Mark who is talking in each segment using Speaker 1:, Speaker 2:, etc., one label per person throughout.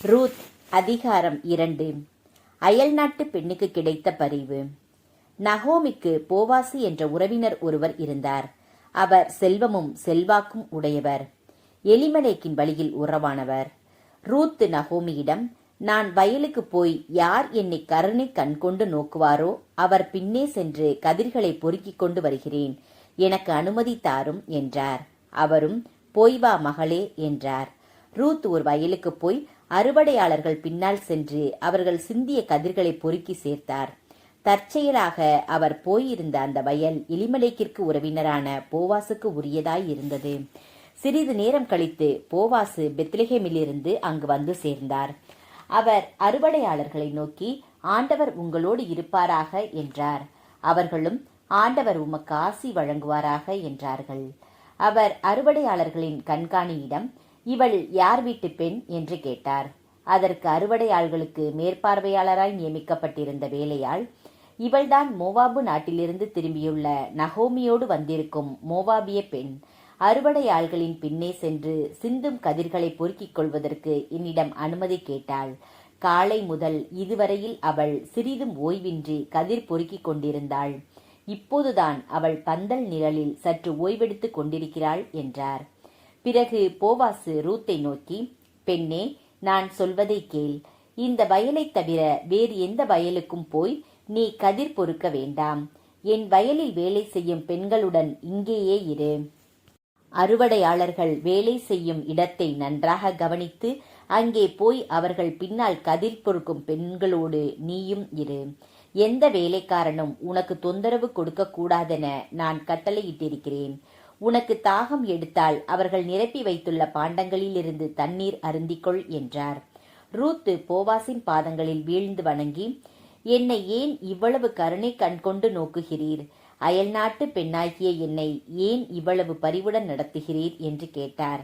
Speaker 1: Ruth அதிகாரம் 2. அயல்நாட்டு பெண்ணுக்கு கிடைத்த பரிவு. நகோமிக்கு போவாசு என்ற உறவினர் ஒருவர் இருந்தார். அவர் செல்வமும் செல்வாக்கும் உடையவர். எலிமெலேக்கின் வழியில் உறவானவர். ரூத் நகோமியிடம், நான் வயலுக்கு போய் யார் என்னை கருணை கண்கொண்டு நோக்குவாரோ அவர் பின்னே சென்று கதிர்களை பொறுக்கிக் கொண்டு வருகிறேன், எனக்கு அனுமதி தாரும் என்றார். அவரும், போய் வா மகளே என்றார். ரூத் ஒரு வயலுக்கு போய் அறுவடையாளர்கள் பின்னால் சென்று அவர்கள் சிந்திய கதிர்களை பொறுக்கி சேர்த்தார். தற்செயலாக அவர் போயிருந்த அந்த வயல் எலிமெலேக்கிற்கு உறவினரான போவாசுக்கு உரியதாய் இருந்தது. சிறிது நேரம் கழித்து போவாசு பெத்லெகேமிலிருந்து அங்கு வந்து சேர்ந்தார். அவர் அறுவடையாளர்களை நோக்கி, ஆண்டவர் உங்களோடு இருப்பாராக என்றார். அவர்களும், ஆண்டவர் உமக்கு ஆசி வழங்குவாராக என்றார்கள். அவர் அறுவடையாளர்களின் கண்காணியிடம், இவள் யார் வீட்டு பெண் என்று கேட்டார். அதற்கு அறுவடையாள்களுக்கு மேற்பார்வையாளராய் நியமிக்கப்பட்டிருந்த வேலையாள், இவள்தான் மோவாபு நாட்டிலிருந்து திரும்பியுள்ள நகோமியோடு வந்திருக்கும் மோவாபிய பெண். அறுவடையாள்களின் பின்னே சென்று சிந்தும் கதிர்களை பொறுக்கிக் கொள்வதற்கு என்னிடம் அனுமதி கேட்டாள். காலை முதல் இதுவரையில் அவள் சிறிதும் ஓய்வின்றி கதிர் பொறுக்கிக் கொண்டிருந்தாள். இப்போதுதான் அவள் பந்தல் நிழலில் சற்று ஓய்வெடுத்துக் கொண்டிருக்கிறாள் என்றார். பிறகு போவாசு ரூத்தை நோக்கி, பெண்ணே, நான் சொல்வதை கேள். இந்த வயலைத் தவிர வேறு எந்த வயலுக்கும் போய் நீ கதிர் பொறுக்க வேண்டாம். என் வயலில் வேலை செய்யும் பெண்களுடன் இங்கேயே இரு. அறுவடையாளர்கள் வேலை செய்யும் இடத்தை நன்றாக கவனித்து அங்கே போய் அவர்கள் பின்னால் கதிர் பொறுக்கும் பெண்களோடு நீயும் இரு. எந்த வேலைக்காரனும் உனக்கு தொந்தரவு கொடுக்க கூடாதென நான் கட்டளையிட்டிருக்கிறேன். உனக்கு தாகம் எடுத்தால் அவர்கள் நிரப்பி வைத்துள்ள பாண்டங்களிலிருந்து தண்ணீர் அருந்திக்கொள் என்றார். ரூத்து போவாசின் பாதங்களில் வீழ்ந்து வணங்கி, என்னை ஏன் இவ்வளவு கருணை கண்கொண்டு நோக்குகிறீர்? அயல்நாட்டு பெண்ணாகிய என்னை ஏன் இவ்வளவு பரிவுடன் நடத்துகிறீர் என்று கேட்டார்.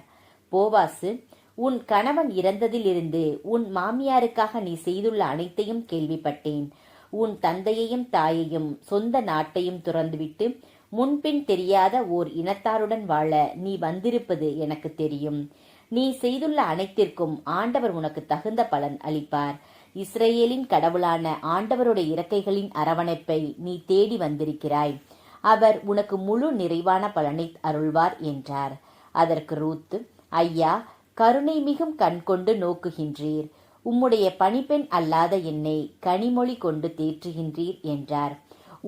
Speaker 1: போவாசு, உன் கணவன் இறந்ததிலிருந்து உன் மாமியாருக்காக நீ செய்துள்ள அனைத்தையும் கேள்விப்பட்டேன். உன் தந்தையையும் தாயையும் சொந்த நாட்டையும் துறந்துவிட்டு முன்பின் தெரியாத ஓர் இனத்தாருடன் வாழ நீ வந்திருப்பது எனக்கு தெரியும். நீ செய்துள்ள அனைத்திற்கும் ஆண்டவர் உனக்கு தகுந்த பலன் அளிப்பார். இஸ்ரேலின் கடவுளான ஆண்டவருடைய இறக்கைகளின் அரவணைப்பை நீ தேடி வந்திருக்கிறாய். அவர் உனக்கு முழு நிறைவான பலனை அருள்வார் என்றார். அதற்கு ரூத், ஐயா, கருணை மிகும் கண் கொண்டு நோக்குகின்றீர். உம்முடைய பணிப்பெண் அல்லாத என்னை கனிமொழி கொண்டு தேற்றுகின்றீர் என்றார்.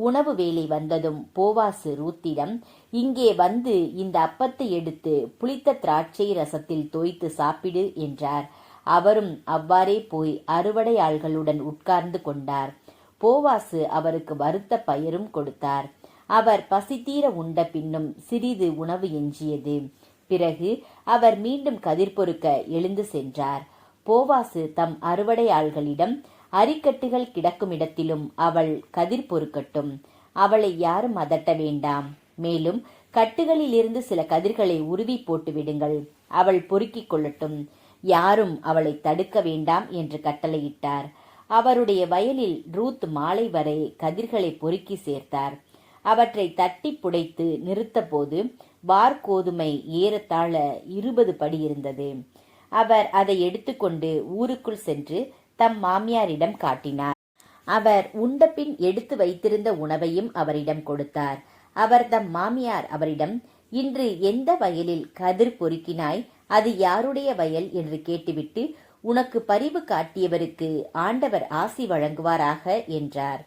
Speaker 1: உணவு வேலை வந்ததும் போவாசு ரூத்திடம், இங்கே வந்து இந்த அப்பத்தை எடுத்து புளித்த திராட்சை ரசத்தில் தோய்த்து சாப்பிடு என்றார். அவரும் அவ்வாறே போய் அறுவடையாள்களுடன் உட்கார்ந்து கொண்டார். போவாசு அவருக்கு வறுத்த பயரும் கொடுத்தார். அவர் பசித்தீர உண்ட பின்னும் சிறிது உணவு எஞ்சியது. பிறகு அவர் மீண்டும் கதிர் பொறுக்க எழுந்து சென்றார். போவாசு தம் அறுவடையாள்களிடம், அரிக்கட்டுகள் கிடக்கும் இடத்திலும் அவள் கதிர் பொறுக்கட்டும், அவளை யாரும் அதட்ட வேண்டாம். மேலும் கட்டுகளிலிருந்து சில கதிர்களை உருவி போட்டு விடுங்கள், அவள் பொறுக்கிக் கொள்ளட்டும், யாரும் அவளை தடுக்க வேண்டாம் என்று கட்டளையிட்டார். அவருடைய வயலில் ரூத் மாலை வரை கதிர்களை பொறுக்கி சேர்த்தார். அவற்றை தட்டி புடைத்து நிறுத்தபோது வார்கோதுமை ஏறத்தாழ 20 படி இருந்தது. அவர் அதை எடுத்துக்கொண்டு ஊருக்குள் சென்று தம் மாமியாரிடம் காட்டினார். அவர் உண்டபின் எடுத்து வைத்திருந்த உணவையும் அவரிடம் கொடுத்தார். அவர் தம் மாமியார் அவரிடம், இன்று எந்த வயலில் கதிர் பொறுக்கினாய், அது யாருடைய வயல் என்று கேட்டுவிட்டு, உனக்கு பரிவு காட்டியவருக்கு ஆண்டவர் ஆசி வழங்குவாராக என்றார்.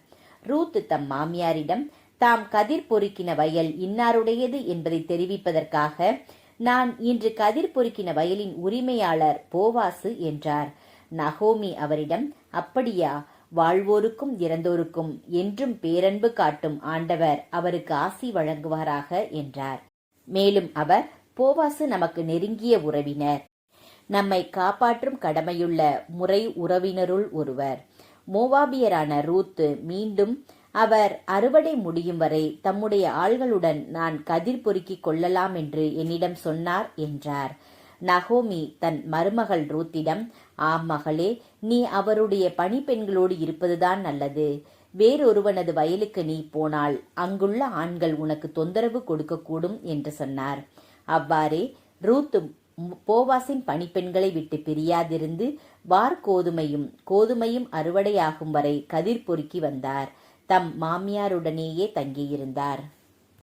Speaker 1: ரூத் தம் மாமியாரிடம், தாம் கதிர் பொறுக்கின வயல் இன்னாருடையது என்பதை தெரிவிப்பதற்காக, நான் இன்று கதிர் பொறுக்கின வயலின் உரிமையாளர் போவாசு என்றார். நகோமி அவரிடம், அப்படியா? வாழ்வோருக்கும் இறந்தோருக்கும் என்றும் பேரன்பு காட்டும் ஆண்டவர் அவருக்கு ஆசி வழங்குவாராக என்றார். மேலும் அவர், போவாசு நமக்கு நெருங்கிய உறவினர், நம்மை காப்பாற்றும் கடமையுள்ள முறை உறவினருள் ஒருவர். மோவாபியரான ரூத் மீண்டும் அவர் அறுவடை முடியும் வரை தம்முடைய ஆள்களுடன் நான் கதிர் பொறுக்கிக் கொள்ளலாம் என்று என்னிடம் சொன்னார் என்றார். நகோமி தன் மருமகள் ரூத்திடம், ஆம் மகளே, நீ அவருடைய பணிப்பெண்களோடு இருப்பதுதான் நல்லது. வேறொருவனது வயலுக்கு நீ போனால் அங்குள்ள ஆண்கள் உனக்கு தொந்தரவு கொடுக்கக்கூடும் என்று சொன்னார். அவ்வாறே ரூத் போவாசின் பணிப்பெண்களை விட்டு பிரியாதிருந்து கோதுமையும் அறுவடையாகும் வரை கதிர் பொறுக்கி வந்தார். தம் மாமியாருடனேயே தங்கியிருந்தார்.